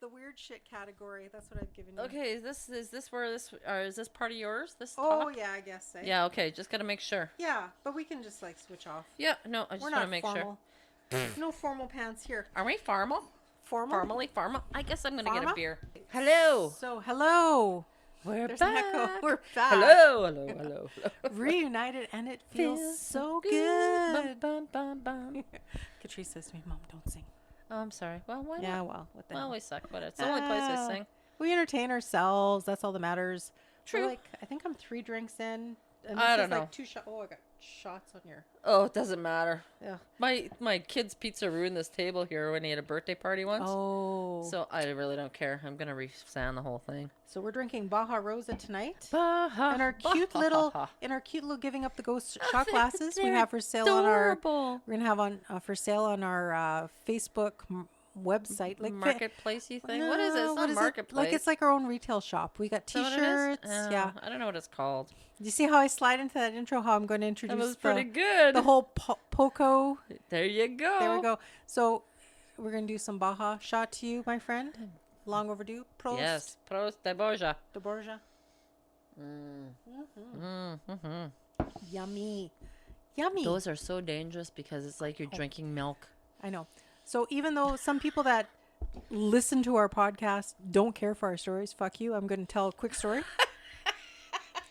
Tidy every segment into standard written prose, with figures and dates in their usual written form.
the weird shit category. That's what I've given you. Okay, is this where this is this part of yours? This Oh talk? yeah, I guess. Eh? Yeah. Okay, just gotta make sure. Yeah, but we can just like switch off. Yeah. No, I just We're want to not make formal. sure. No formal pants here. Are we formal? Formal? Formally formal? I guess I'm gonna get Pharma? a beer. Hello. So hello. We're There's an back. echo. We're back. Hello. Reunited, and it feels so good. good. Bum, bum, bum, bum. Catrice says to me, "Mom, don't sing." Oh, I'm sorry. Well, why Yeah, not? well, what the Well, hell? we suck, but it's the only place I sing. We entertain ourselves. That's all that matters. True. We're like, I think I'm 3 drinks in. And I this don't is know. like 2 shots. Oh, I got shots on your. Oh, it doesn't matter. Yeah. My kid's pizza ruined this table here when he had a birthday party once. Oh. So I really don't care. I'm gonna re-sound the whole thing. So we're drinking Baja Rosa tonight. Baja, And our cute little, giving up the ghost shot glasses we have for sale on our. adorable. We're gonna have on for sale on our Facebook website, like Marketplacey thing. What is it? It's not marketplace. Like it's like our own retail shop. We got Is that what it is? T-shirts. Yeah. I don't know what it's called. You see how I slide into that intro? How I'm going to introduce That was pretty good. the whole poco. There you go. There we go. So we're going to do some Baja shot to you, my friend. Long overdue. Prost. Yes. Prost de Borja. De Borja. Yummy. Yummy. Those are so dangerous because it's like you're drinking milk. I know. So even though some people that listen to our podcast don't care for our stories, fuck you. I'm going to tell a quick story.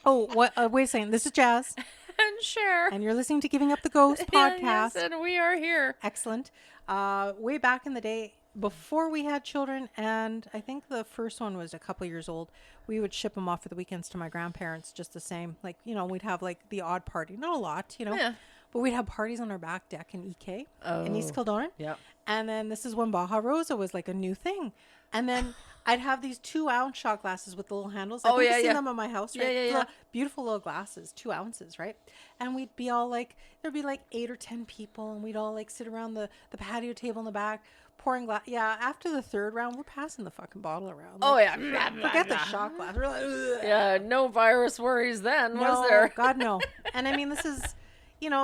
Wait a second. This is Jas. And Sher. And you're listening to Giving Up the Ghost podcast. Yes, and we are here. Excellent. Way back in the day, before we had children, and I think the first one was a couple years old, we would ship them off for the weekends to my grandparents just the same. Like, we'd have like the odd party. Not a lot, Yeah. But we'd have parties on our back deck in EK in East Oh. Kildonan. Yeah. And then this is when Baja Rosa was like a new thing. And then I'd have these 2-ounce shot glasses with the little handles. I think you've seen them at my house, right? Yeah. Little, beautiful little glasses, 2 ounces, right? And we'd be all like, there'd be like 8 or 10 people, and we'd all like sit around the patio table in the back, pouring glass. Yeah, after the 3rd round, we're passing the fucking bottle around. Oh, Like, yeah. forget the shot glass. We're like, ugh. Yeah, no virus worries then, No, was there? God, no. And I mean, this is,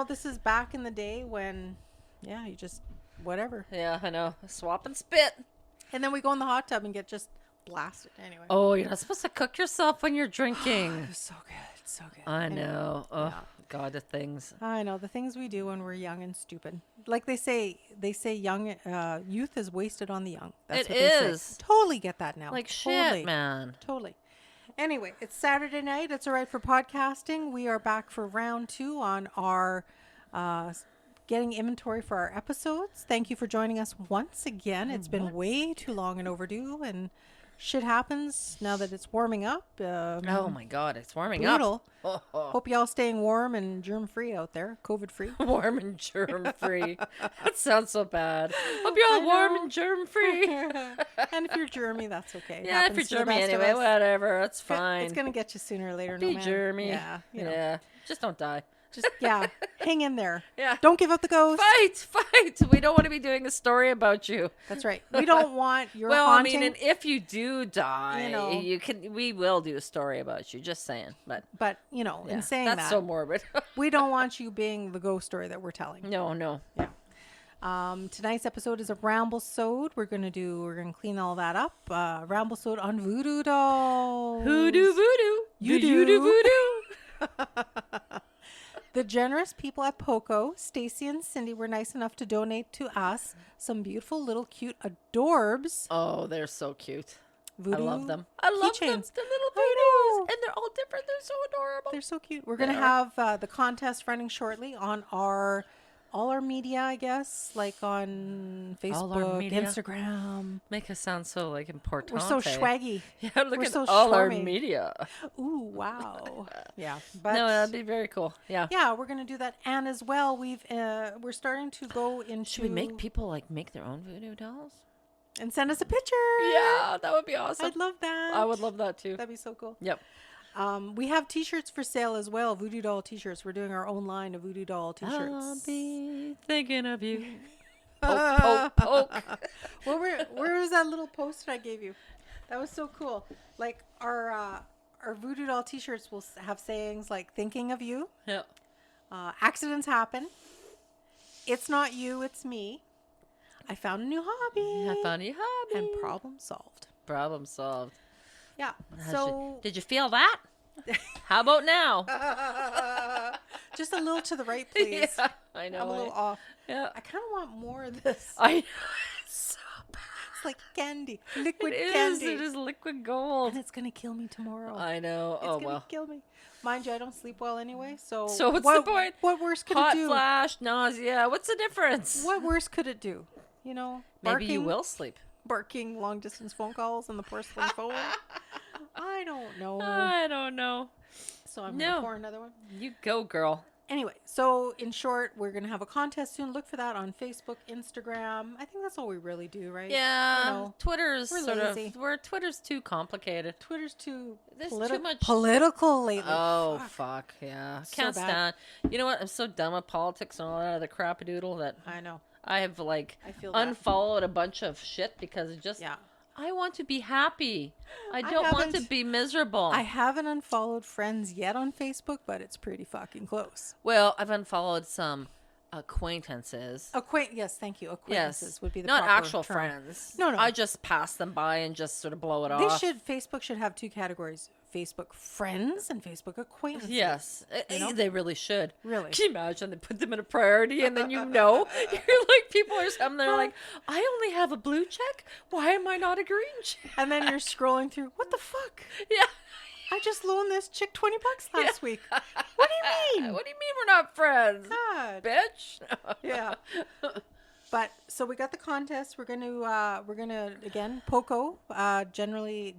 this is back in the day when, you just, whatever. Yeah, I know. Swap and spit. And then we go in the hot tub and get just blasted anyway. Oh, you're not supposed to cook yourself when you're drinking. It's so good. It's so good. I Anyway, know. Oh, yeah. God, the things. I know the things we do when we're young and stupid. Like they say young youth is wasted on the young. That's It what they say. is. Totally get that now. Like Totally. shit, man. Totally. Anyway, it's Saturday night. It's all right for podcasting. We are back for round 2 on our getting inventory for our episodes. Thank you for joining us once again. It's been way too long and overdue, and shit happens now that it's warming up. Oh, my God. It's warming brutal. up. Hope y'all staying warm and germ-free out there. COVID-free. Warm and germ-free. That sounds so bad. Hope you're all warm and germ-free. And if you're germy, that's okay. It Yeah, if happens you're to the germy best of anyway, us. whatever. That's fine. It's going to get you sooner or later. Be no man. germy. Yeah. Yeah. Just don't die. Just, hang in there. Yeah. Don't give up the ghost. Fight. We don't want to be doing a story about you. That's right. We don't want your Well, haunting. I mean, and if you do die, know. we will do a story about you. Just saying. But in yeah, saying that's that, so morbid. we don't want you being the ghost story that we're telling. No. Yeah. Tonight's episode is a Ramblesode. We're gonna clean all that up. Ramblesode on Voodoo Dolls. Voodoo. You do do. voodoo. The generous people at Poco, Stacy and Cindy, were nice enough to donate to us some beautiful little cute adorbs. Oh, they're so cute. Voodoo I love them. I love them. keychains. The little I know. voodoo. And they're all different. They're so adorable. They're so cute. We're going to have the contest running shortly on all our media, I guess, like on Facebook, media? Instagram. Make us sound so like important. We're so swaggy. Yeah, look We're at so all our charming. media. Ooh, wow. Yeah. But No, that'd be very cool. Yeah. yeah, we're going to do that. And as well, we're starting to go into... Should we make people like make their own voodoo dolls? And send us a picture. Yeah, that would be awesome. I'd love that. I would love that too. That'd be so cool. Yep. We have T-shirts for sale as well. Voodoo Doll T-shirts. We're doing our own line of Voodoo Doll T-shirts. I'll be thinking of you. Poke. Where was that little post that I gave you? That was so cool. Like our Voodoo Doll T-shirts will have sayings like "thinking of you," Yeah. accidents happen, it's not you, it's me, I found a new hobby. I found a hobby. And problem solved. Problem solved. Yeah. So did you feel that? How about now? just a little to the right, please. Yeah, I know. I'm a little off. Yeah. I kind of want more of this. I know. It's so bad. It's like candy. Liquid It candy. is liquid gold. And it's going to kill me tomorrow. I know. It's going to kill me. Mind you, I don't sleep well anyway, so what's the point? What worse could Hot it do? flash, nausea. What's the difference? What worse could it do? You know, Maybe you will sleep. Barking long distance phone calls on the porcelain phone. I don't know. So I'm going to pour another one. You go, girl. Anyway, so in short, we're going to have a contest soon. Look for that on Facebook, Instagram. I think that's all we really do, right? Yeah. You know, Twitter's we're sort lazy. of Twitter's too complicated. Twitter's too There's too much political lately. Oh, fuck. Yeah. So Can't bad. stand. You know what? I'm so done with politics and all that other crap-a-doodle that I know. I have, like, I feel that. unfollowed a bunch of shit because it just... Yeah. I want to be happy. I don't want to be miserable. I haven't unfollowed friends yet on Facebook, but it's pretty fucking close. Well, I've unfollowed some acquaintances. Yes, thank you. Acquaintances would be the not proper actual term. friends. No. I just pass them by and just sort of blow it off. Facebook should have two categories: Facebook friends and Facebook acquaintances. Yes, You know? they really should. Really? Can you imagine they put them in a priority and then you're like, people are something, they're like, I only have a blue check. Why am I not a green check? And then you're scrolling through. What the fuck? Yeah. I just loaned this chick $20 last week. What do you mean? What do you mean we're not friends, God. bitch? Yeah. But so we got the contest. We're gonna again Poco generously.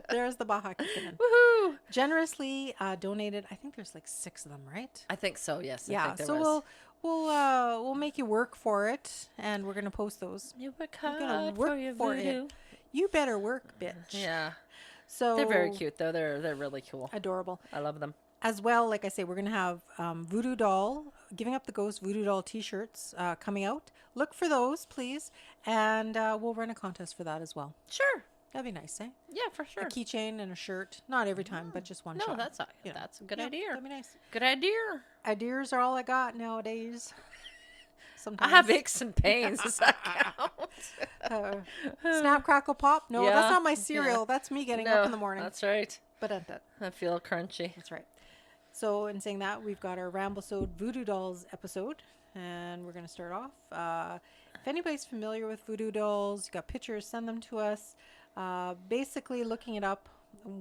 There's the Baja kicking in. Woohoo! Generously donated. I think there's like 6 of them, right? I think so. Yes. Yeah. I think So there was. we'll make you work for it, and we're gonna post those. You work You're gonna hard work for your for voodoo. it. You better work, bitch. Yeah. So They're very cute though. They're really cool. adorable. I love them. As well, like I say, we're going to have Voodoo Doll, Giving Up the Ghost Voodoo Doll t-shirts coming out. Look for those, please. And we'll run a contest for that as well. Sure. That'd be nice, eh? Yeah, for sure. A keychain and a shirt. Not every time, but just one No, shot. that's You know. a good Yeah, idea. That'd be nice. Good idea. Ideas are all I got nowadays. I Sometimes. have aches and pains. Does that count? Snap, crackle, pop. No, Yeah. that's not my cereal. Yeah. That's me getting No, up in the morning. That's right. But I feel crunchy. that's right. So in saying that, we've got our Ramblesode Voodoo Dolls episode, and we're going to start off. If anybody's familiar with Voodoo Dolls, you got pictures, send them to us. Basically, looking it up,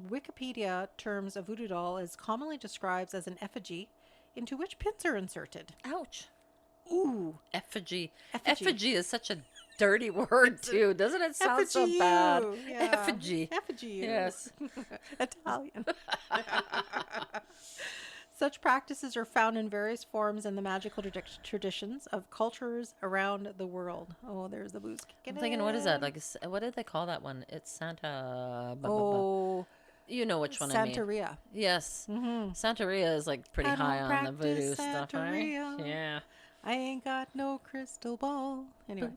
Wikipedia terms a voodoo doll is commonly described as an effigy into which pins are inserted. Ouch. Ooh. Effigy. Effigy. Effigy is such a dirty word, too. Doesn't it sound so Effigy bad? you. Yeah. Effigy. Effigy you. Yes. Italian. Such practices are found in various forms in the magical traditions of cultures around the world. Oh, there's the booze kicking I'm thinking, what is that? in. Like, what did they call that one? It's Santa... Oh, You know which one I mean. Santeria. Yes. Mm-hmm. Santeria is like pretty I don't high on the voodoo practice stuff, right? Santeria. Yeah. I ain't got no crystal ball. Anyway.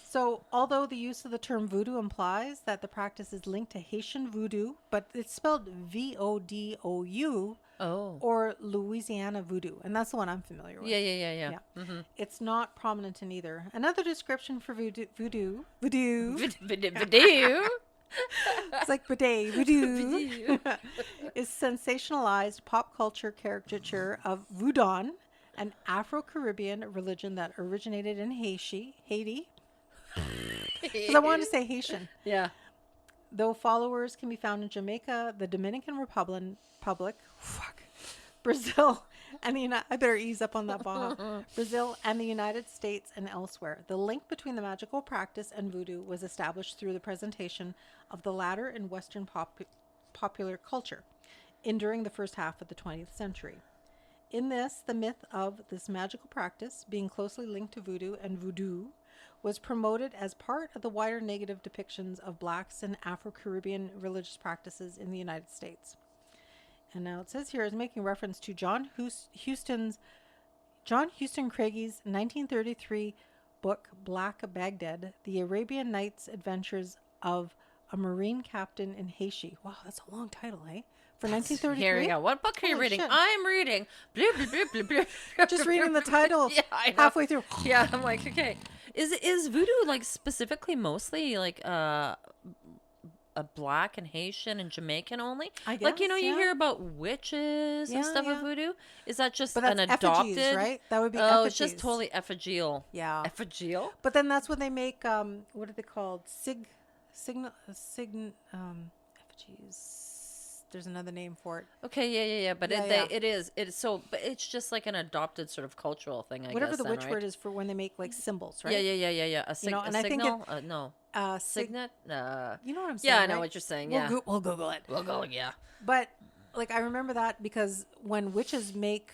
So, although the use of the term voodoo implies that the practice is linked to Haitian voodoo, but it's spelled Vodou Oh. or Louisiana voodoo, and that's the one I'm familiar with. Yeah. Mm-hmm. It's not prominent in either. Another description for voodoo. Voodoo. It's like bidet, voodoo. Is sensationalized pop culture caricature of voodoo, an Afro-Caribbean religion that originated in Haiti. Because I wanted to say Haitian. Yeah. Though followers can be found in Jamaica, the Dominican Republic, Brazil, and I better ease up on that, Baja. Brazil and the United States and elsewhere. The link between the magical practice and voodoo was established through the presentation of the latter in Western popular culture during the first half of the 20th century. In this, the myth of this magical practice being closely linked to voodoo and voodoo was promoted as part of the wider negative depictions of blacks and Afro-Caribbean religious practices in the United States. And now it says here is making reference to John Huston Craigie's 1933 book Black Baghdad, The Arabian Nights Adventures of a Marine Captain in Haiti. Wow, that's a long title, eh? for 1933. Here we go. What book are you Holy reading? shit. I'm reading. Blah, blah, blah, blah, blah. Just reading the title Yeah, I know. halfway through. Yeah, I'm like, okay. Is voodoo like specifically mostly like a black and Haitian and Jamaican only? I guess, like, you yeah. hear about witches and Yeah, stuff yeah. with voodoo. Is that just But that's an adopted? effigies, right? That would be Oh, effigies. it's just totally effigial. Yeah. Effigial? But then that's when they make what are they called? Effigies. There's another name for it. Okay, yeah. But Yeah, it is so. But it's just like an adopted sort of cultural thing. Whatever guess, the then, witch right? word is for when they make like symbols, right? Yeah. A, You know, and a I think signal? No. Signet? You know what I'm saying? Yeah, I know right? what you're saying. We'll Yeah. we'll Google it. We'll go. Yeah. But like I remember that because when witches make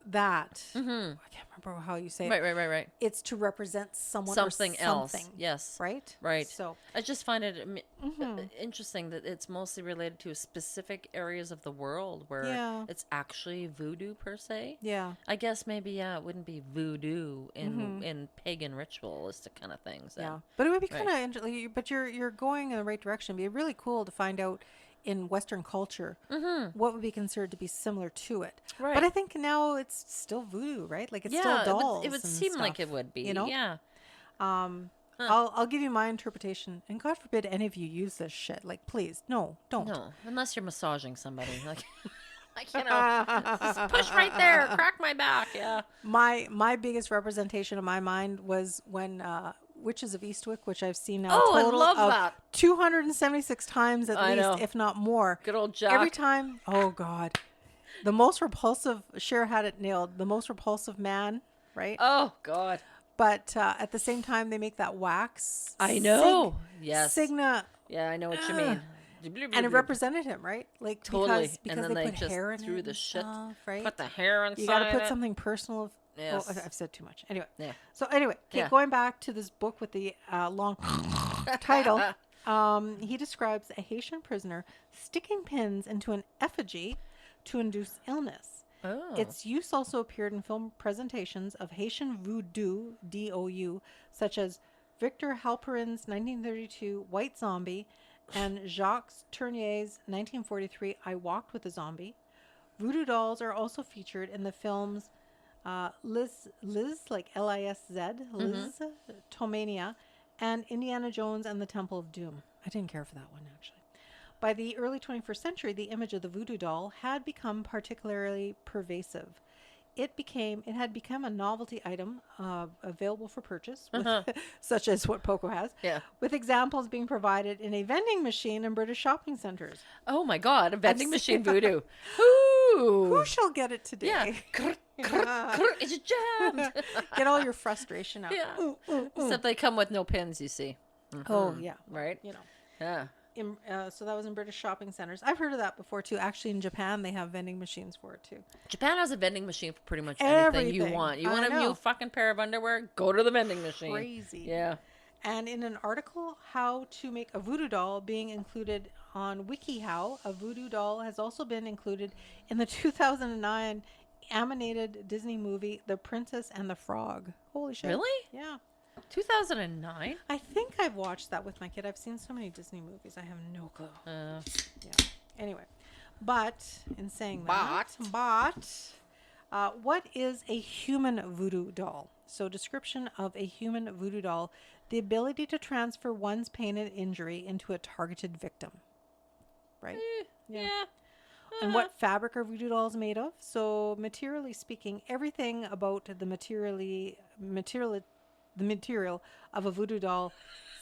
that, Mm-hmm. I can't remember how you say it. Right. It's to represent someone Something or else. something, Yes. right? Right. So I just find it interesting that it's mostly related to specific areas of the world where Yeah. it's actually voodoo per se. yeah, I guess maybe it wouldn't be voodoo in pagan ritualistic kind of things. Then. yeah. But it would be Right. kind of interesting. But you're going in the right direction. It'd be really cool to find out in Western culture what would be considered to be similar to it. Right. But I think now it's still voodoo, right? Like it's still dolls. It would and seem like stuff, it would be. You know? Yeah. I'll give you my interpretation, and God forbid any of you use this shit. Like, please, no, don't. No, unless you're massaging somebody, like, just push right there, crack my back. Yeah. My biggest representation of my mind was when Witches of Eastwick, which I've seen now Oh, a I total love of that. 276 times at I least, know. if not more. Good old Jack. Every time, oh God, the most repulsive. Cher had it nailed. The most repulsive man, right? Oh God. But at the same time, they make that wax. I know. Yes. Signa. Yeah, I know what you mean. And it represented him, right? Like Totally. because And then they they put just hair in threw it the and shit- stuff, right? Put the hair inside. You got to put it. something personal. Yes. Oh, I've said too much. Anyway. Yeah. So anyway, Yeah. going back to this book with the long title, he describes a Haitian prisoner sticking pins into an effigy to induce illness. Oh. Its use also appeared in film presentations of Haitian voodoo, D-O-U, such as Victor Halperin's 1932 White Zombie and Jacques Tournier's 1943 I Walked with a Zombie. Voodoo dolls are also featured in the films Liz, like L-I-S-Z, Liz, Tomania, and Indiana Jones and the Temple of Doom. I didn't care for that one, actually. By the early 21st century, the image of the voodoo doll had become particularly pervasive. It had become a novelty item available for purchase, with, such as what Poco has, Yeah. with examples being provided in a vending machine in British shopping centers. Oh my God, a vending machine voodoo. Who Ooh. shall get it today? Yeah. It's jammed. Get all your frustration out. Yeah. Ooh, ooh, ooh. Except they come with no pins, you see. Oh, yeah. Right? You know. Yeah. So that was in British shopping centers. I've heard of that before too. Actually, in Japan, they have vending machines for it too. Japan has a vending machine for pretty much anything you Everything. want. You I want a know. new fucking pair of underwear? Go to the vending machine. Crazy. Yeah. And in an article, How to Make a Voodoo Doll, being included on WikiHow, a voodoo doll has also been included in the 2009 animated Disney movie, The Princess and the Frog. Holy shit. Really? Yeah. 2009? I think I've watched that with my kid. I've seen so many Disney movies. I have no clue. Yeah. Anyway, but in saying that, what is a human voodoo doll? So, description of a human voodoo doll: the ability to transfer one's pain and injury into a targeted victim. Right? Yeah. And what fabric are voodoo dolls made of? So, materially speaking, everything about the material of a voodoo doll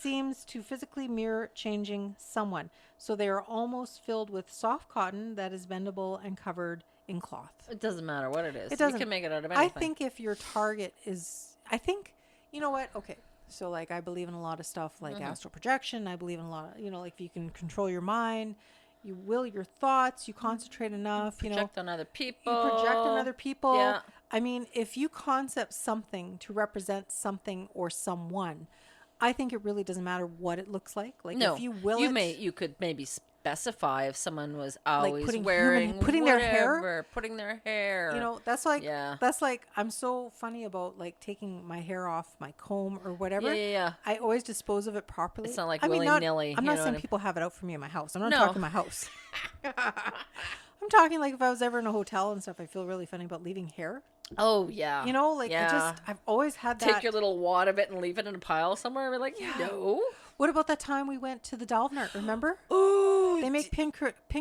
seems to physically mirror changing someone. So they are almost filled with soft cotton that is bendable and covered in cloth. It doesn't matter what it is. It doesn't. You can make it out of anything. I think if your target is, you know what? Okay. So like I believe in a lot of stuff like astral projection. I believe in a lot of, like if you can control your mind, you will your thoughts, you concentrate enough, project on other people. You project on other people. Yeah. I mean, if you concept something to represent something or someone, I think it really doesn't matter what it looks like. Like No, if you will you could maybe specify if someone was always putting wearing putting their hair? whatever, putting their hair. You know, that's like Yeah. that's like I'm so funny about like taking my hair off my comb or whatever. Yeah. I always dispose of it properly. It's not like I mean, willy-nilly, I'm you not know saying what I- people have it out for me in my house. I'm not No. talking my house. I'm talking like if I was ever in a hotel and stuff, I feel really funny about leaving hair. Oh yeah. You know, like yeah. I've always had that. Take your little wad of it and leave it in a pile somewhere. We're like, no. What about that time we went to the Dalvnart? Remember? Oh, They make pin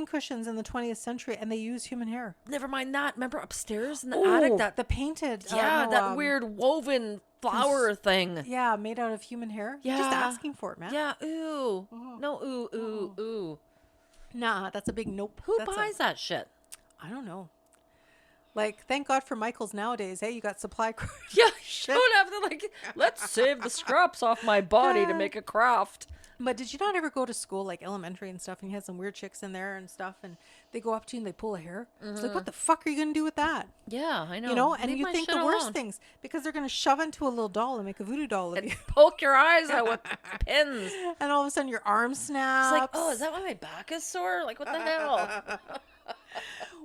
cushions in the 20th century, and they use human hair. never mind that. Remember upstairs in the attic that the painted, that weird woven flower thing. yeah, made out of human hair. You're just asking for it, man. Yeah, ooh. No, ooh. Nah, that's a big nope. Who That's buys that shit? I don't know. Like, thank God for Michaels nowadays. Hey, you got supply. Yeah, don't have to like, let's save the scraps off my body to make a craft. But did you not ever go to school, like elementary and stuff, and you had some weird chicks in there and stuff, and they go up to you and they pull a hair? It's like, what the fuck are you going to do with that? Yeah, I know. You know, and Leave you my think shit the worst alone. things because they're going to shove into a little doll and make a voodoo doll of you. Poke your eyes out with pins. And all of a sudden your arm snaps. It's like, oh, is that why my back is sore? Like, what the hell?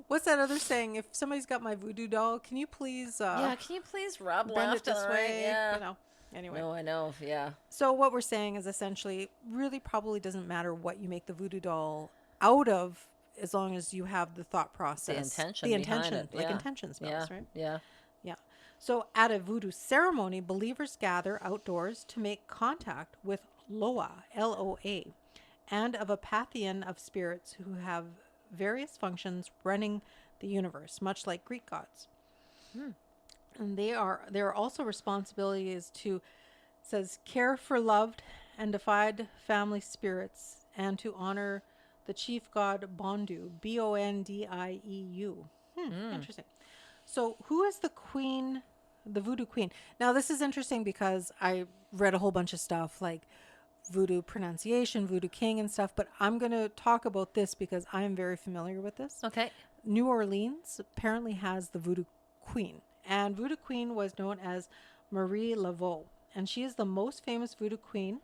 What's that other saying? If somebody's got my voodoo doll, can you please Yeah, can you please rub bend it left this and way? right? Yeah. You know. Anyway. No, I know. Yeah. So what we're saying is essentially really probably doesn't matter what you make the voodoo doll out of as long as you have the thought process. The intention The behind intention. it. Like Yeah. intention spells, Yeah. right? Yeah. Yeah. So at a voodoo ceremony, believers gather outdoors to make contact with Loa, L-O-A, and of a pantheon of spirits who have various functions running the universe, much like Greek gods. And their also responsibilities to, says, care for loved and defied family spirits and to honor the chief god Bondu, B-O-N-D-I-E-U. Interesting. So who is the queen, the voodoo queen? Now this is interesting because I read a whole bunch of stuff like voodoo pronunciation, voodoo king and stuff, but I'm going to talk about this because I am very familiar with this. Okay. New Orleans apparently has the voodoo queen, and voodoo queen was known as Marie Laveau, and she is the most famous voodoo queen.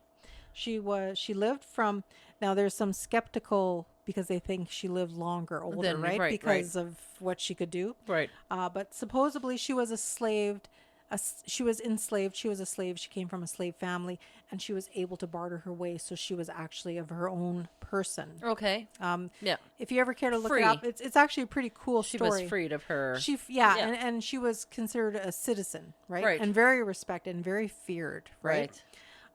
She lived from, now there's some skeptical because they think she lived longer, older, right? Because of what she could do. Right. But supposedly she was enslaved. She was a slave. She came from a slave family, and she was able to barter her way. So she was actually of her own person. Okay. Yeah. If you ever care to look Free. it up, it's actually a pretty cool She story. was freed of her. Yeah. Yeah. And she was considered a citizen, right? Right. And very respected and very feared, right?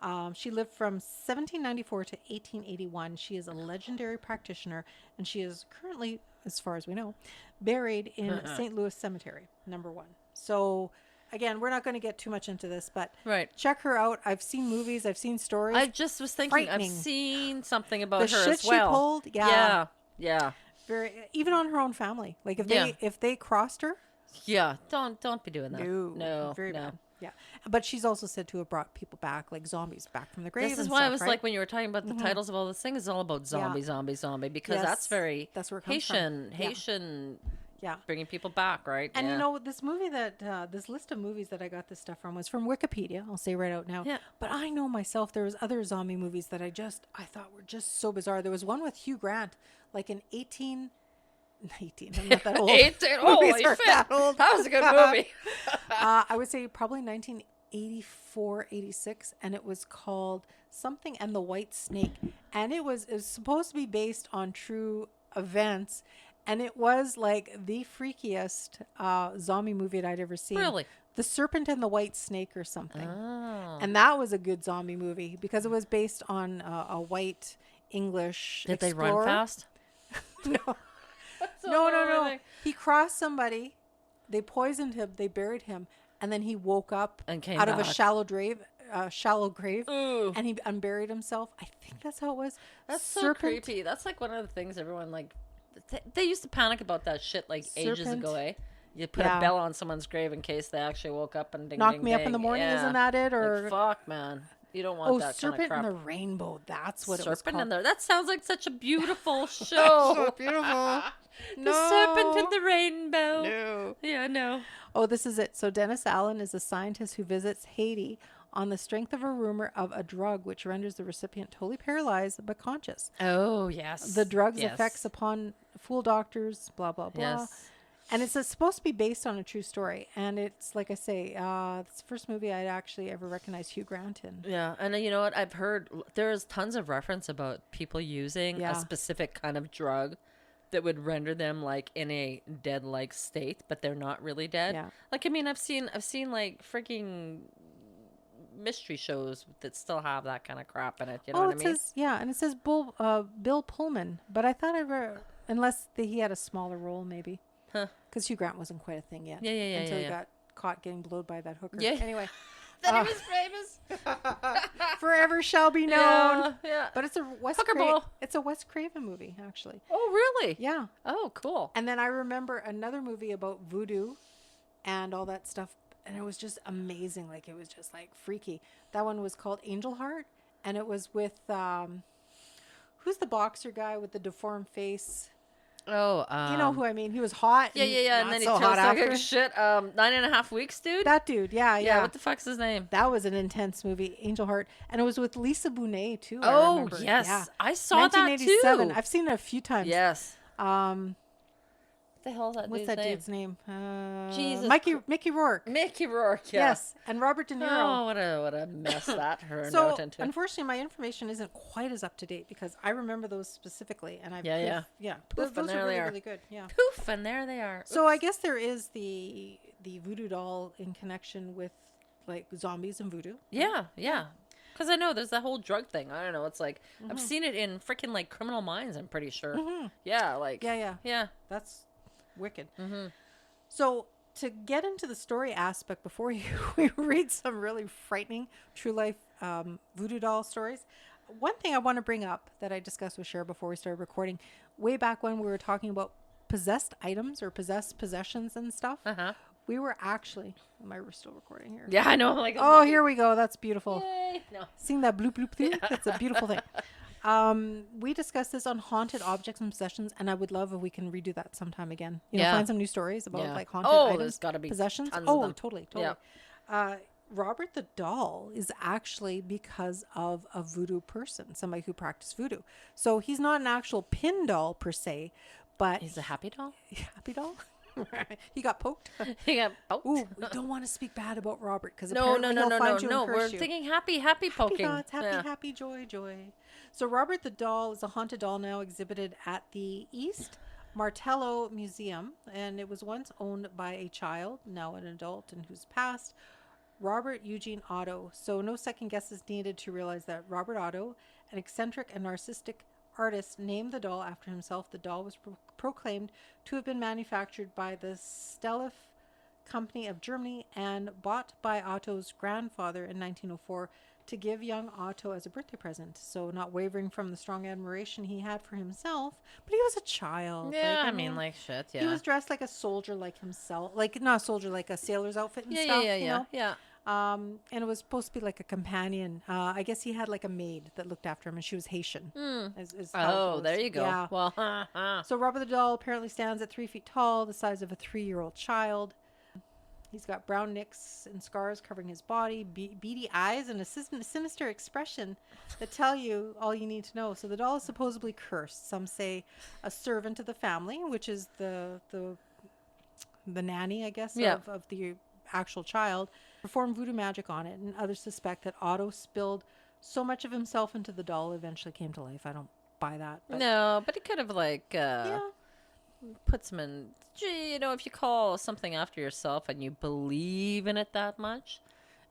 Right. She lived from 1794 to 1881. She is a legendary practitioner, and she is currently, as far as we know, buried in St. Louis Cemetery, number 1. So, again, we're not going to get too much into this, but Right. check her out. I've seen movies. I've seen stories. I just was thinking, Frightening. I've seen something about The her shit as well. she pulled, Yeah. Yeah. very, even on her own family. Like Yeah. if they crossed her, Yeah. Don't be doing that. No. very no. bad. Yeah, but she's also said to have brought people back, like zombies, back from the grave. This is and why I stuff, was right? like, when you were talking about the titles of all this thing, it's all about zombie, zombie, because Yes, that's very that's where it comes from. Haitian, Yeah. bringing people back, right? And yeah. you know, this movie this list of movies that I got this stuff from was from Wikipedia. I'll say right out now. Yeah. But I know myself, there was other zombie movies that I thought were just so bizarre. There was one with Hugh Grant, like in 18, I'm not that old. 18, holy Movies aren't shit. that old. That was a good movie. I would say probably 1984, 86, and it was called Something and the White Snake. And it was supposed to be based on true events, and it was like the freakiest zombie movie that I'd ever seen. Really? The Serpent and the White Snake or something. Oh. And that was a good zombie movie because it was based on a white English Did they explorer. run fast? No. That's No. amazing. He crossed somebody. They poisoned him. They buried him, and then he woke up And came out of a back. shallow grave, Ooh. and he unburied himself. I think that's how it was. That's so creepy. That's like one of the things everyone like. They used to panic about that shit like ages Serpent. ago, eh? You put Yeah. a bell on someone's grave in case they actually woke up and ding, Knock ding, me up in ding. the morning. Yeah. Isn't that it? Like, Or fuck, man. You don't want that Serpent kind and of the crap. Rainbow. That's what it was Serpent called. in there. That sounds like such a beautiful show. Beautiful. The Serpent and the Rainbow. No. Yeah, no. Oh, this is it. So Dennis Allen is a scientist who visits Haiti on the strength of a rumor of a drug which renders the recipient totally paralyzed but conscious. Oh, yes. The drug's Yes. effects upon fool doctors, blah, blah, blah. Yes. And it's supposed to be based on a true story. And it's, like I say, it's the first movie I'd actually ever recognized Hugh Grant in. Yeah, and you know what? I've heard there's tons of reference about people using Yeah. a specific kind of drug that would render them like in a dead-like state, but they're not really dead. Yeah. Like, I mean, I've seen like freaking mystery shows that still have that kind of crap in it. You know what I mean? Says, yeah, and it says Bill Pullman. But I thought unless he had a smaller role, maybe. Huh. Because Hugh Grant wasn't quite a thing yet. Yeah, Until he yeah. got caught getting blowed by that hooker. Yeah. Anyway. That he was famous. Forever shall be known. Yeah. But it's a it's a Wes Craven movie, actually. Oh, really? Yeah. Oh, cool. And then I remember another movie about voodoo and all that stuff. And it was just amazing. Like, it was just like freaky. That one was called Angel Heart. And it was with, who's the boxer guy with the deformed face? Oh, You know who I mean? He was hot. Yeah. And not then he so turns hot like after. a shit. 9.5 weeks, dude. That dude. Yeah. What the fuck's his name? That was an intense movie, Angel Heart. And it was with Lisa Bonet, too. I Oh, remember. yes. Yeah. I saw that too. 1987. I've seen it a few times. Yes. What the hell is that What's dude's that name? dude's name? Jesus Mickey Rourke. Mickey Rourke, yeah. Yes, and Robert De Niro. Oh, what a mess that turned So, out into. unfortunately, my information isn't quite as up to date because I remember those specifically, and Yeah. Those and are there they really, are. really good. Yeah. Poof, and there they are. So I guess there is the voodoo doll in connection with like zombies and voodoo. Yeah. Because I know there's that whole drug thing. I don't know. It's like, I've seen it in freaking like Criminal Minds, I'm pretty sure. Yeah, like. Yeah. That's wicked. Mm-hmm. So to get into the story aspect before we read some really frightening true life voodoo doll stories, one thing I want to bring up that I discussed with Cher before we started recording, way back when we were talking about possessed items or possessions and stuff, we were actually, am I still recording here? Yeah, I know. Like, Oh, here we go. That's beautiful. Yay. No. Seeing that bloop bloop thing, that's a beautiful thing. We discussed this on haunted objects and possessions, and I would love if we can redo that sometime again. You know, find some new stories about like haunted items. There's got to be possessions. tons of them. Totally. Yeah. Robert the Doll is actually because of a voodoo person, somebody who practiced voodoo. So he's not an actual pin doll per se, but He's a happy doll? happy doll. He got poked. He got poked. Ooh, we don't want to speak bad about Robert because No. no. We're thinking happy poking. Thoughts, happy, joy. So Robert the Doll is a haunted doll now exhibited at the East Martello Museum, and it was once owned by a child, now an adult, and who's passed, Robert Eugene Otto. So no second guess is needed to realize that Robert Otto, an eccentric and narcissistic artist, named the doll after himself. The doll was proclaimed to have been manufactured by the Stellif Company of Germany and bought by Otto's grandfather in 1904 to give young Otto as a birthday present. So not wavering from the strong admiration he had for himself, but he was a child. Yeah, I mean, like shit, yeah. He was dressed like a soldier like himself. Like, not a soldier, like a sailor's outfit and stuff. Yeah. And it was supposed to be like a companion. I guess he had like a maid that looked after him, and she was Haitian. Is how it goes. There you go. Yeah. Well, So Robert the Doll apparently stands at 3 feet tall, the size of a 3-year-old child. He's got brown nicks and scars covering his body, beady eyes, and a sinister expression that tell you all you need to know. So the doll is supposedly cursed. Some say a servant of the family, which is the nanny, I guess, of the actual child, performed voodoo magic on it. And others suspect that Otto spilled so much of himself into the doll, eventually came to life. I don't buy that. But no, but he could have put some in. You know, if you call something after yourself and you believe in it that much.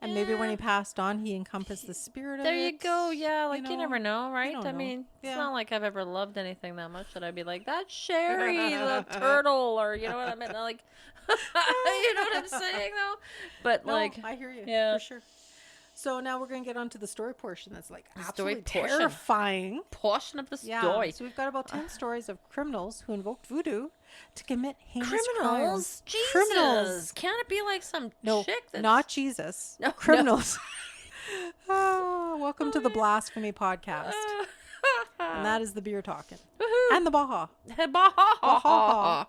And maybe when he passed on, he encompassed the spirit of it. There you go. Yeah, like you never know, right? don't I know. mean, Yeah. it's not like I've ever loved anything that much that I'd be like, that's Sherry the turtle, or you know what I mean? Like, you know what I'm saying, though? But No, like, I hear you. yeah. For sure. So now we're going to get on to the story portion that's like story absolutely portion. terrifying. portion of the Yeah. story. So we've got about 10 stories of criminals who invoked voodoo to commit heinous Criminals? crimes. Jesus. Criminals. Can't it be like some No, chick that's... not Jesus. No, Criminals. Welcome to the Blasphemy Podcast. And that is the beer talking. And the Baja. Baha.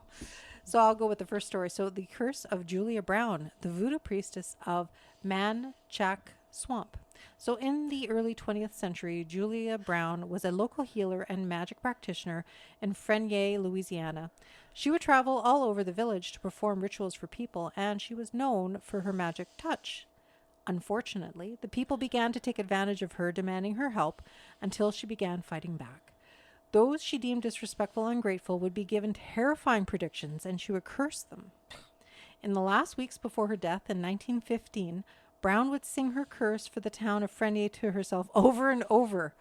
So I'll go with the first story. So the curse of Julia Brown, the voodoo priestess of Manchac swamp. So in the early 20th century, Julia Brown was a local healer and magic practitioner in Frenier, Louisiana. She would travel all over the village to perform rituals for people, and she was known for her magic touch. Unfortunately, the people began to take advantage of her, demanding her help, until she began fighting back. Those she deemed disrespectful and ungrateful would be given terrifying predictions, and she would curse them. In the last weeks before her death in 1915, Brown would sing her curse for the town of Frenier to herself over and over.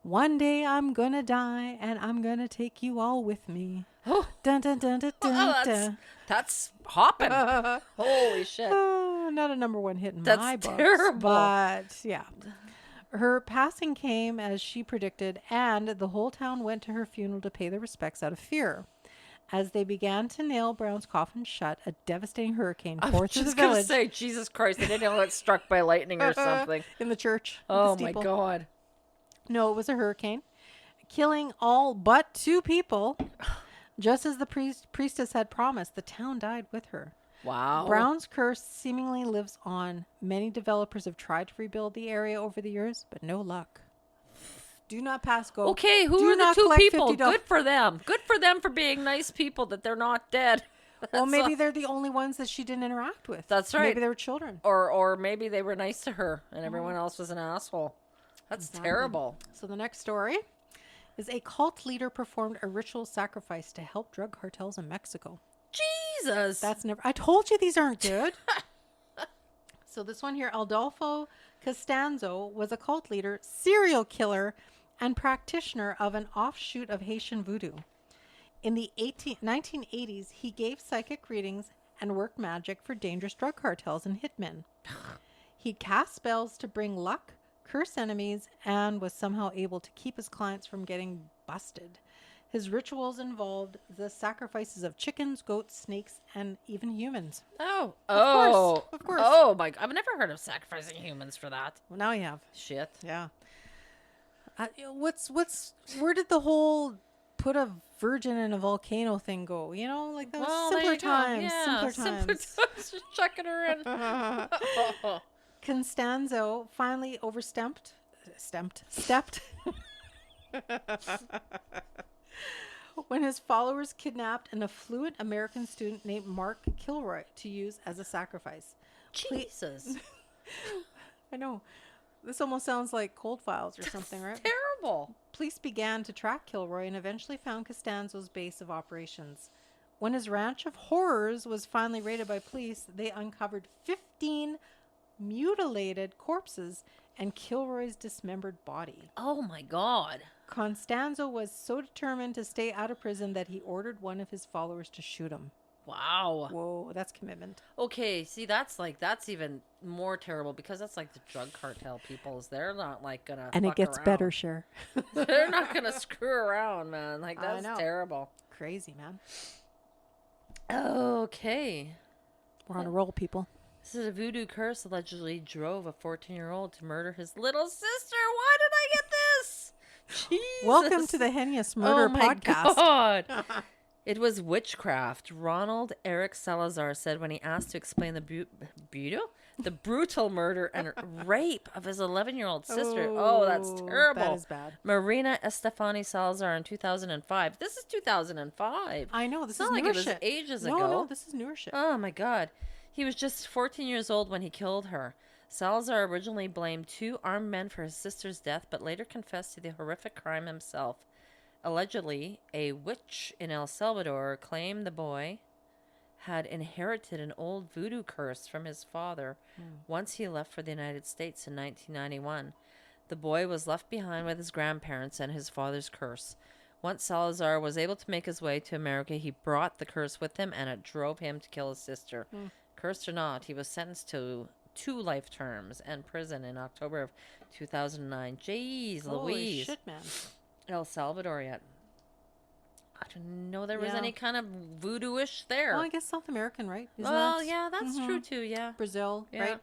One day I'm gonna die, and I'm gonna take you all with me. Oh, Dun, dun, dun, dun, dun, dun. that's hopping. Holy shit. Not a number one hit in That's my books, terrible. but yeah. Her passing came as she predicted, and the whole town went to her funeral to pay their respects out of fear. As they began to nail Brown's coffin shut, a devastating hurricane I tore was through the just going to village. say, Jesus Christ, I didn't know it struck by lightning or something. In the church. at the Oh, my steeple. God. No, it was a hurricane, killing all but 2 people. Just as the priestess had promised, the town died with her. Wow. Brown's curse seemingly lives on. Many developers have tried to rebuild the area over the years, but no luck. Do not pass go. Okay, who Do are the not 2 collect people? $50. Good for them. Good for them for being nice people that they're not dead. Well, That's maybe a- they're the only ones that she didn't interact with. That's right. Maybe they were children. Or maybe they were nice to her and everyone else was an asshole. That's Exactly. terrible. So the next story is a cult leader performed a ritual sacrifice to help drug cartels in Mexico. Jesus. That's never. I told you these aren't good. So this one here, Aldolfo Costanzo was a cult leader, serial killer, and practitioner of an offshoot of Haitian voodoo. In the 1980s, he gave psychic readings and worked magic for dangerous drug cartels and hitmen. He cast spells to bring luck, curse enemies, and was somehow able to keep his clients from getting busted. His rituals involved the sacrifices of chickens, goats, snakes, and even humans. Oh. Of course. Oh, my. I've never heard of sacrificing humans for that. Well, now you have. Shit. Yeah. Where did the whole put a virgin in a volcano thing go? You know, like that was Well, there simpler you go. times. Yeah, Simpler times. Just chucking her in. Constanzo finally stepped when his followers kidnapped an affluent American student named Mark Kilroy to use as a sacrifice. Jesus. I know. This almost sounds like Cold Files or something, right? Terrible. Police began to track Kilroy and eventually found Costanzo's base of operations. When his ranch of horrors was finally raided by police, they uncovered 15 mutilated corpses and Kilroy's dismembered body. Oh, my God. Costanzo was so determined to stay out of prison that he ordered one of his followers to shoot him. Wow. Whoa, that's commitment. Okay, see, that's even more terrible because that's like the drug cartel peoples. They're not like gonna. And it fuck gets around. better, Cher. They're not gonna screw around, man. Like I that's know. terrible. Crazy, man. Okay. We're on a roll, people. This is a voodoo curse allegedly drove a 14-year-old to murder his little sister. Why did I get this? Jesus. Welcome to the Heinous Murder Oh my Podcast. God. It was witchcraft. Ronald Eric Salazar said when he asked to explain the brutal murder and rape of his 11-year-old sister. Oh, that's terrible. That is bad. Marina Estefani Salazar in 2005. This is 2005. I know. This It's is not like newer it was shit. ages No, ago. no, this is newer shit. Oh my God. He was just 14 years old when he killed her. Salazar originally blamed 2 armed men for his sister's death, but later confessed to the horrific crime himself. Allegedly, a witch in El Salvador claimed the boy had inherited an old voodoo curse from his father once he left for the United States in 1991. The boy was left behind with his grandparents and his father's curse. Once Salazar was able to make his way to America, he brought the curse with him, and it drove him to kill his sister. Cursed or not, he was sentenced to 2 life terms and prison in October of 2009. Jeez, Holy Louise. shit, man. El Salvador yet. I didn't know there was Yeah. any kind of voodoo-ish there. Well, I guess South American, right? Isn't Well, that- yeah, that's true too, yeah. Brazil, Yeah. right?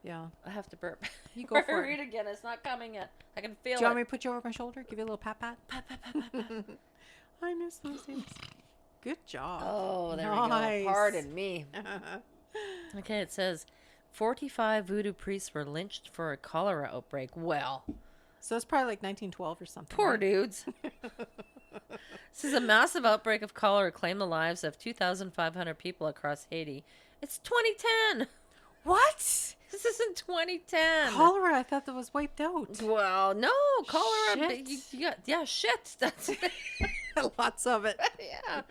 Yeah. I have to burp. You go for Read it. again. It's not coming yet. I can feel Do you want it. me to put you over my shoulder? Give you a little pat pat? I miss those days. Good job. Oh, there we Nice. go. Pardon me. Okay, it says, 45 voodoo priests were lynched for a cholera outbreak. Well, So it's probably like 1912 or something. poor right? dudes. This is a massive outbreak of cholera claimed the lives of 2,500 people across Haiti. It's 2010. What? This is in 2010. Cholera, I thought that was wiped out. Well, no, cholera. Shit. Yeah, shit. That's Lots of it. yeah.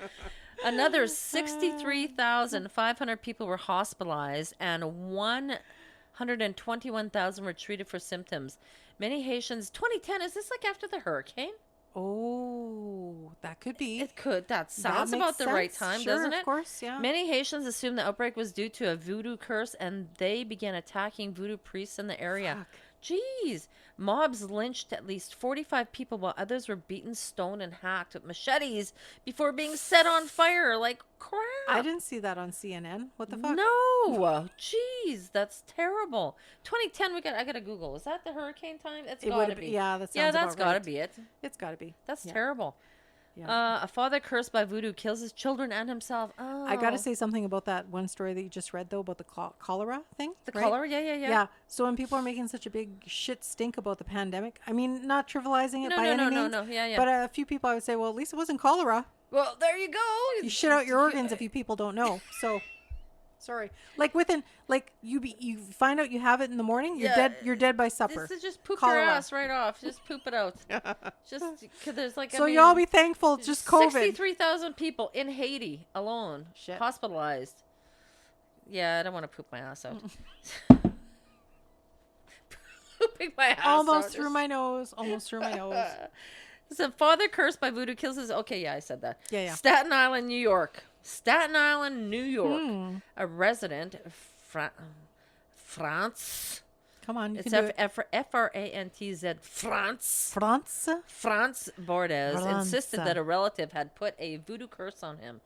Another 63,500 people were hospitalized and 121,000 were treated for symptoms. Many Haitians, 2010, is this like after the hurricane? Oh, that could be. It could. That sounds makes about the right sense. time, Sure, doesn't it? Of course, yeah. Many Haitians assumed the outbreak was due to a voodoo curse and they began attacking voodoo priests in the area. Fuck. Jeez. Mobs lynched at least 45 people while others were beaten, stoned, and hacked with machetes before being set on fire. Like crap. I didn't see that on CNN. What the fuck? No. Jeez, that's terrible. 2010, I gotta Google. Is that the hurricane time? It's It gotta would be. Yeah, that sounds Yeah, that's about gotta right. be it. It's got to be. That's Yeah. terrible. Yeah. A father cursed by voodoo kills his children and himself. Oh. I got to say something about that one story that you just read, though, about the cholera thing. The right? cholera? Yeah. So when people are making such a big shit stink about the pandemic, I mean, not trivializing it by any means. No. Yeah. But a few people, I would say, well, at least it wasn't cholera. Well, there you go. You shit out your organs if you people don't know. So, sorry. Like you find out you have it in the morning, you're Yeah, dead. You're dead by supper. This is just poop Cholera. your ass right off. Just poop it out. Just cause there's like. So y'all be thankful. It's just COVID. 63,000 people in Haiti alone Shit. hospitalized. Yeah, I don't want to poop my ass out. Pooping my ass Almost out. through my nose. Almost through my nose. So father cursed by voodoo kills his. Okay, yeah, I said that. Yeah. Staten Island, New York. Staten Island, New York. Hmm. A resident, France. Come on, you It's can do it. F-R-A-N-T-Z. France. France. France Bordes insisted France. that a relative had put a voodoo curse on him.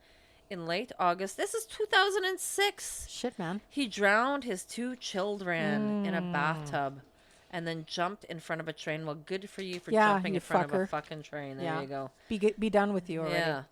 In late August, this is 2006, Shit, man. he drowned his 2 children in a bathtub and then jumped in front of a train. Well, good for you for Yeah, jumping you in front of a fucker. fucking train. There Yeah. you go. Be done with you already. Yeah.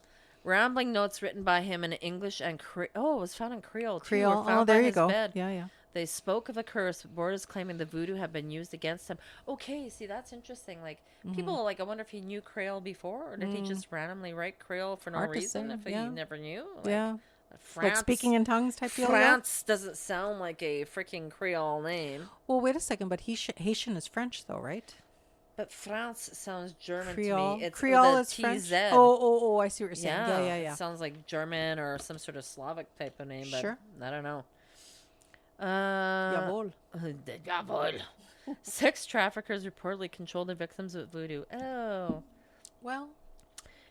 Rambling notes written by him in English and it was found in Creole too. Creole. Were found Oh, by there you his go. bed. Yeah. They spoke of a curse, Bordes claiming the voodoo had been used against him. Okay, see, that's interesting. Like, people, like, I wonder if he knew Creole before, or did he just randomly write Creole for no Hard to reason say, if yeah. he never knew? Like, Yeah. France, Like speaking in tongues type deal. Yeah? France doesn't sound like a freaking Creole name. Well, wait a second, but Haitian is French, though, right? But France sounds German Creole. to me. It's Creole with is a French. TZ. Oh, I see what you're saying. Yeah. It sounds like German or some sort of Slavic type of name, but Sure. I don't know. Jawohl. Jawohl. Sex traffickers reportedly controlled their victims with voodoo. Oh. Well,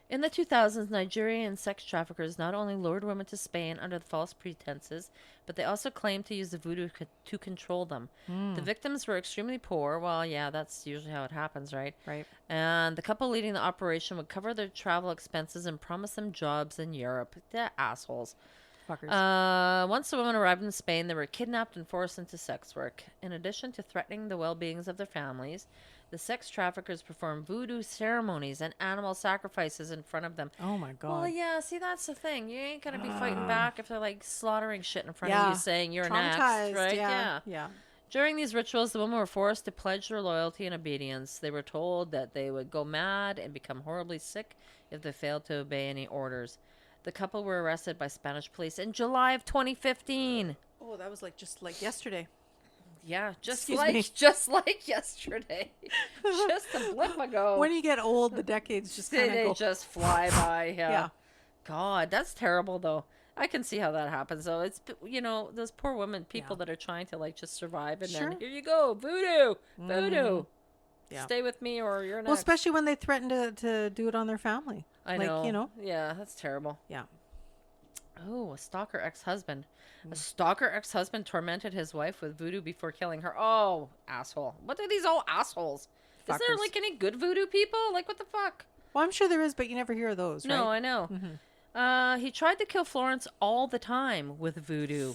In the 2000s, Nigerian sex traffickers not only lured women to Spain under false pretenses, but they also claimed to use the voodoo to control them. The victims were extremely poor. Well, yeah, that's usually how it happens, right? right. And the couple leading the operation would cover their travel expenses and promise them jobs in Europe. They're assholes. Fuckers. Once the women arrived in Spain, they were kidnapped and forced into sex work. In addition to threatening the well-beings of their families, the sex traffickers performed voodoo ceremonies and animal sacrifices in front of them. Oh my God. Well, yeah, see, that's the thing. You ain't going to be fighting back if they're, like, slaughtering shit in front of you saying you're next, Traumatized, right? Yeah. During these rituals, the women were forced to pledge their loyalty and obedience. They were told that they would go mad and become horribly sick if they failed to obey any orders. The couple were arrested by Spanish police in July of 2015. Oh, that was just like yesterday. Yeah, just Excuse like me. yesterday. Just a blip ago. When you get old, the decades just kind of they go. just fly by. Yeah. Yeah. God, that's terrible though. I can see how that happens though. It's those poor women, people that are trying to just survive, and Sure. then here you go, voodoo. Yeah. Stay with me or you're next. Well, especially when they threaten to do it on their family. I know. Yeah, that's terrible. Yeah. Oh, a stalker ex-husband. A stalker ex-husband tormented his wife with voodoo before killing her. Oh, asshole. What are these all assholes? Is there Fuckers. any good voodoo people? What the fuck? Well, I'm sure there is, but you never hear of those, right? No, I know. He tried to kill Florence all the time with voodoo.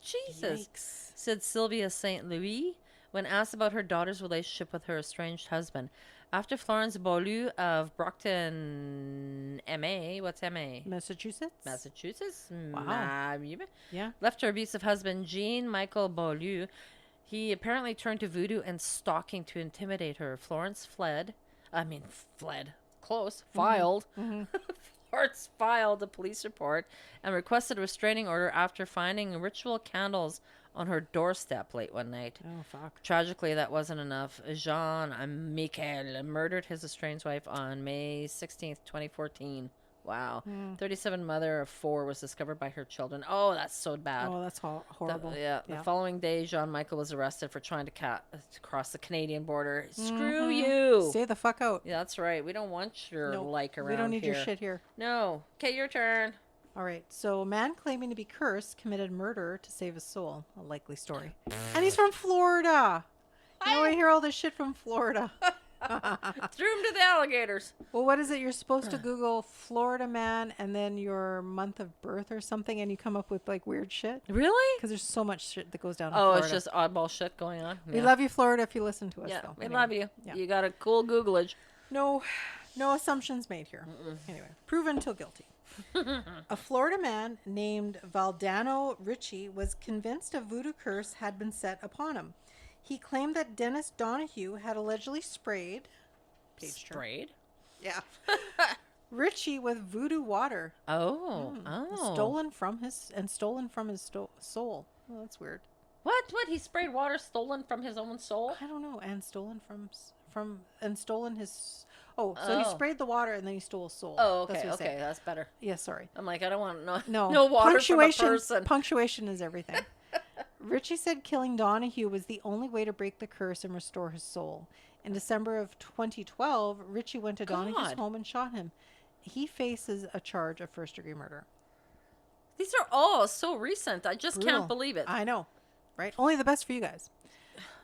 Jesus, Yikes. said Sylvia St. Louis when asked about her daughter's relationship with her estranged husband. After Florence Beaulieu of Brockton, MA. What's MA? Massachusetts. Massachusetts. Wow. Yeah. Left her abusive husband, Jean-Michel Beaulieu. He apparently turned to voodoo and stalking to intimidate her. Florence fled. Close. Filed. Florence filed a police report and requested a restraining order after finding ritual candles on her doorstep late one night. Oh, fuck. Tragically, that wasn't enough. Jean-Michel murdered his estranged wife on May 16th, 2014. Wow. 37 mother of 4 was discovered by her children. Oh, that's so bad. Oh, that's horrible. The following day, Jean-Michel was arrested for trying to cross the Canadian border. Screw you. Stay the fuck out. Yeah, that's right. We don't want your around here. We don't need your shit here. No. Okay, your turn. All right. So, a man claiming to be cursed committed murder to save his soul. A likely story. And he's from Florida. You know, I hear all this shit from Florida. Threw him to the alligators. Well, what is it? You're supposed to Google Florida man and then your month of birth or something, and you come up with like weird shit. Really? Because there's so much shit that goes down in Florida. Florida. It's just oddball shit going on. We love you, Florida, if you listen to us, though. We love you. Yeah. You got a cool Googlage. No assumptions made here. Anyway, proven till guilty. A Florida man named Valdano Ritchie was convinced a voodoo curse had been set upon him. He claimed that Dennis Donahue had allegedly sprayed. Yeah. Ritchie with voodoo water. Stolen from his soul. Oh, that's weird. What? He sprayed water stolen from his own soul? I don't know. And stolen stolen his. He sprayed the water and then he stole his soul. Oh, okay. That's better. Yeah, sorry. I'm like, I don't want no water from a person. Punctuation is everything. Ritchie said killing Donahue was the only way to break the curse and restore his soul. In December of 2012, Ritchie went to Donahue's home and shot him. He faces a charge of first-degree murder. These are all so recent. I just can't believe it. I know, right? Only the best for you guys.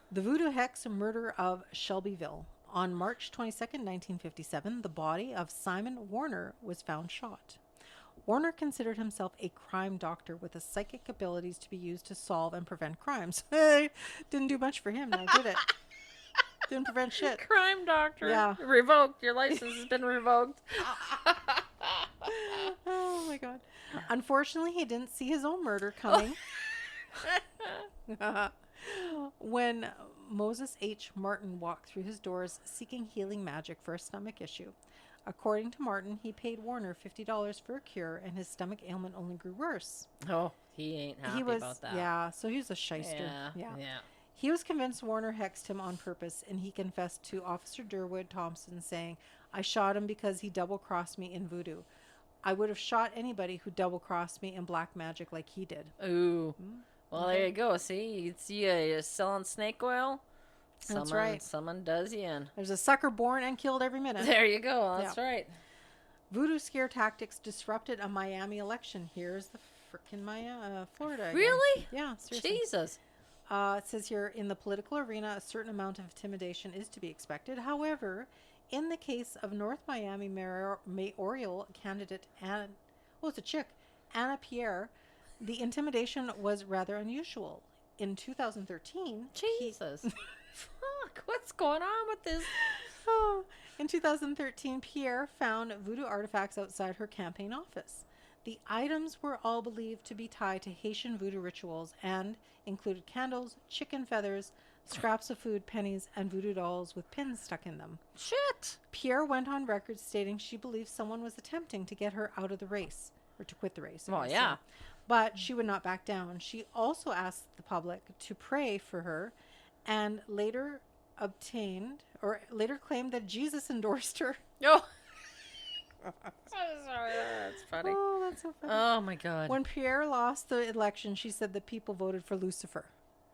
The voodoo hex murder of Shelbyville. On March 22nd, 1957, the body of Simon Warner was found shot. Warner considered himself a crime doctor with the psychic abilities to be used to solve and prevent crimes. Didn't do much for him now, did it? Didn't prevent shit. Crime doctor. Yeah. Revoked. Your license has been revoked. Oh, my God. Unfortunately, he didn't see his own murder coming. When Moses H. Martin walked through his doors seeking healing magic for a stomach issue. According to Martin, he paid Warner $50 for a cure, and his stomach ailment only grew worse. Oh, he ain't happy about that. Yeah, so he was a shyster. Yeah. He was convinced Warner hexed him on purpose, and he confessed to Officer Durwood Thompson, saying, "I shot him because he double-crossed me in voodoo. I would have shot anybody who double-crossed me in black magic like he did." Ooh. Well, there you go. See, you're selling snake oil. That's right. Someone does you in. There's a sucker born and killed every minute. There you go. That's right. Voodoo scare tactics disrupted a Miami election. Here's the frickin' Florida again. Really? Yeah, seriously. Jesus. It says here, in the political arena, a certain amount of intimidation is to be expected. However, in the case of North Miami mayoral candidate Anna Pierre, the intimidation was rather unusual. In 2013... Jesus. Fuck, what's going on with this? In 2013, Pierre found voodoo artifacts outside her campaign office. The items were all believed to be tied to Haitian voodoo rituals and included candles, chicken feathers, scraps of food, pennies, and voodoo dolls with pins stuck in them. Shit! Pierre went on record stating she believed someone was attempting to get her out of the race, or to quit the race. Well, yeah. But she would not back down. She also asked the public to pray for her, and later claimed that Jesus endorsed her. Oh. Sorry, that's funny. Oh, that's so funny. Oh my God. When Pierre lost the election, she said the people voted for Lucifer.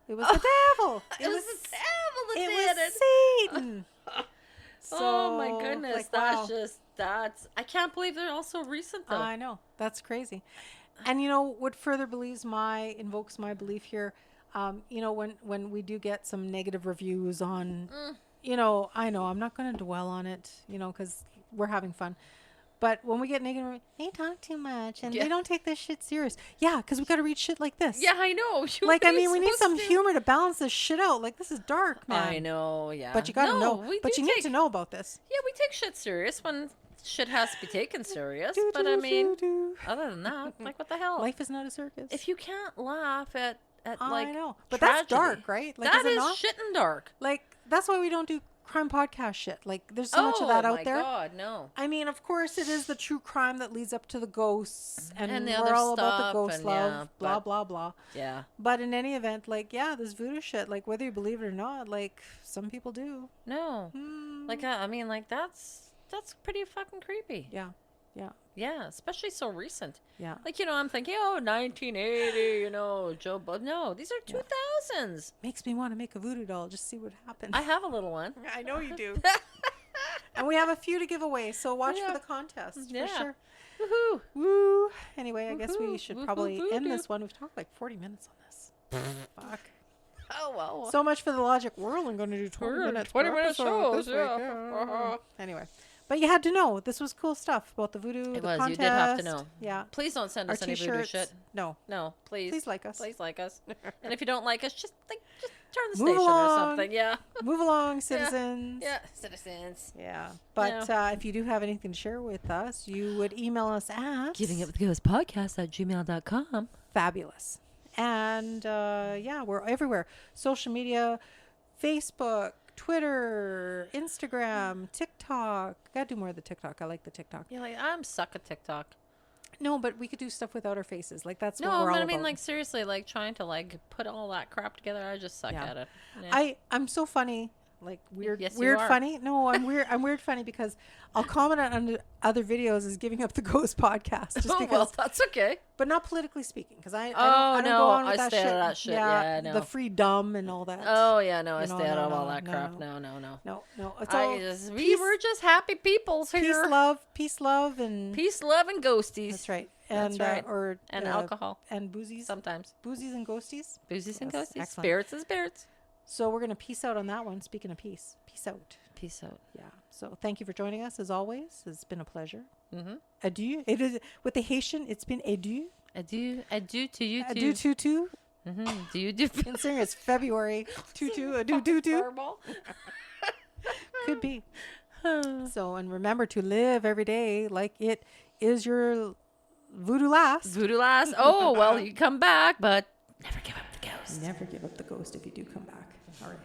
It was the devil. It was the devil that it did was it. Satan. Oh my goodness. Like, that's I can't believe they're all so recent though. I know. That's crazy. And you know what further invokes my belief here, when we do get some negative reviews on, I know I'm not going to dwell on it, because we're having fun. But when we get negative, they talk too much and they don't take this shit serious. Yeah, because we got to read shit like this. Yeah, I know. We need some humor to balance this shit out. Like, this is dark, man. I know, yeah. But you got to know. But you need to know about this. Yeah, we take shit serious when shit has to be taken serious. Do, But do, I mean, do, do. other than that, like, what the hell? Life is not a circus. If you can't laugh at like, I know, but tragedy, that's dark, right? Like, that is it is not? shit and dark. Like, that's why we don't do crime podcast shit. Like, there's so much of that out there. Oh my God, no. I mean, of course, it is the true crime that leads up to the ghosts, and And the we're other all about the stuff, ghost and love, yeah, blah but- blah blah. Yeah. But in any event, like, yeah, this voodoo shit, like, whether you believe it or not, like, some people do. No. Hmm. Like, I mean, like, that's pretty fucking creepy. Yeah, yeah, Yeah, especially so recent. yeah. Like, I'm thinking, 1980, Joe Bud. No, these are 2000s. Makes me want to make a voodoo doll, just see what happens. I have a little one. I know you do. And we have a few to give away, so watch Yeah. for the contest Yeah. for sure. Woohoo. Woo! Anyway, I guess we Woohoo. should Woohoo, probably end voodoo. this one. We've talked like 40 minutes on this. Fuck. Oh, well. So much for the logic. We're only going to do 20 We're minutes. 20 per minute episode shows, this week. yeah. Anyway, but you had to know this was cool stuff about the voodoo. It the was. contest. You did have to know. Yeah. Please don't send Our us any voodoo t-shirts. shit. No. No, please. Please like us. Please like us. And if you don't like us, just turn the Move station along. or something. Yeah. Move along, citizens. Yeah. Citizens. Yeah. But if you do have anything to share with us, you would email us at givinguptheghost@gmail.com. Fabulous. And yeah, we're everywhere. Social media, Facebook, Twitter, Instagram, TikTok. Gotta do more of the TikTok. I like the TikTok. You're like, I'm suck at TikTok. No, but we could do stuff without our faces. Like that's what No, we're but all I mean, about. like, seriously, like, trying to, like, put all that crap together, I just suck Yeah. at it. Yeah. I'm so funny. Like weird, Yes, you weird are. funny. No, I'm weird. I'm weird funny because I'll comment on other videos as giving up the ghost podcast. Just Oh, because, well, that's okay. but not politically speaking, because I Oh, don't no, go on with I that stay shit. out of that shit. Yeah, no. the free dumb and all that. Oh, yeah, no, I You know, stay out of no, all that no, crap. no. No. No, it's all We were just happy peoples here. peace, love, and Peace, love, and ghosties. that's right. That's And right. or And alcohol. and boozies, Sometimes. boozies and ghosties. Boozies and Yes, ghosties. excellent. Spirits and spirits. So we're gonna peace out on that one. Speaking of peace out. Peace out. Yeah. So thank you for joining us as always. It's been a pleasure. Mm-hmm. Adieu. It is with the Haitian. It's been adieu. Adieu to you too. Adieu tutu. Mm-hmm. Do you do Considering it's February. Tutu. Adieu tutu. Fireball? Could be. So and remember to live every day like it is your voodoo last. Voodoo last. Oh, well, you come back, but never give up the ghost. Never give up the ghost if you do come back. All right.